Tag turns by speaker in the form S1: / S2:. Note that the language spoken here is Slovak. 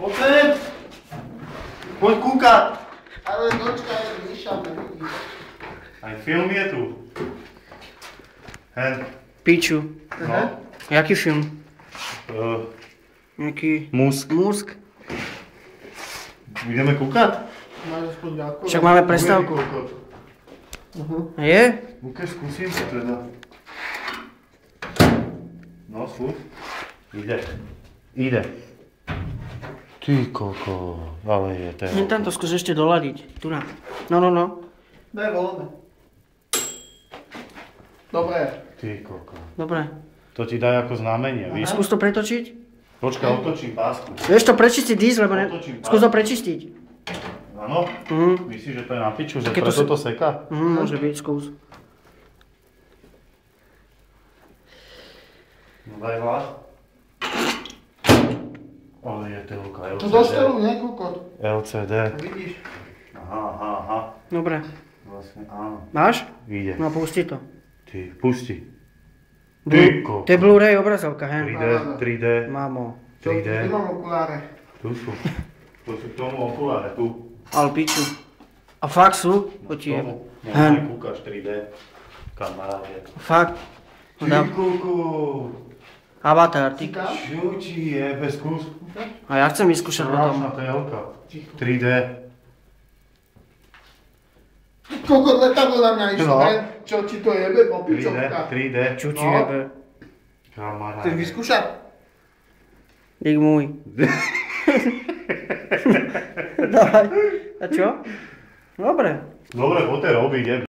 S1: Poď sem! Poď kúkať!
S2: Ale dočka je vyššia, nevidíš.
S1: Aj film je tu. Hen.
S3: Piču.
S1: No.
S3: Jaký film? Nejaký...
S1: Musk.
S3: Musk.
S1: Ideme kúkať?
S2: Máš aspoň ďalko.
S3: Však máme prestávku. Je?
S1: Ukáž, skúsim to teda. No, slúb. Ide. Ty koko, ale je ten.
S3: Tam to skús ešte doladiť. Tu na. No.
S2: Daj voľné. Dobre.
S1: Ty koko.
S3: Dobre.
S1: To ti daj ako znamenie, víš?
S3: Skús to pretočiť.
S1: Počkaj, otočím pásku.
S3: Vieš to prečistiť, dísť, lebo ne...
S1: Otočím
S3: Skús to prečistiť.
S1: Áno? Myslíš, že to je na piču, že
S3: Také to
S1: preto to seká?
S3: Môže byť, skús.
S1: No daj hlas. Ale je telka LCD.
S2: To do stolu, ne, kokot.
S1: LCD.
S2: Vidíš?
S1: Aha.
S3: Dobre.
S1: Vlastne áno.
S3: Máš?
S1: Ide.
S3: No pusti to.
S1: Ty, pusti. Ty koko.
S3: To je Blu-ray obrazovka, he?
S1: 3D.
S3: Mamo.
S1: 3D.
S2: Nemám okuláre.
S1: Tu sú. To sú k tomu okuláre, tu.
S3: Ale piču. A fakt sú?
S1: No, k tomu. No,
S3: Hen.
S1: aj kúkaš 3D. Kamaráde.
S3: Fakt.
S1: Ty koko.
S3: Avatar, ty.
S1: Čo ti je, bez kus?
S3: A ja chcem vyskúšať potom.
S1: Strašná telka. 3D.
S2: Kokot, letadlo na mňa išlo,
S1: No.
S2: ne? Čo ti to jebe,
S1: 3D.
S2: popičovka.
S1: 3D.
S3: Čo ti
S2: No.
S3: jebe?
S1: Kamaráde.
S2: Chceš vyskúšať?
S3: Dík môj. Daj. A čo? Dobre.
S1: Dobre, poďte robiť,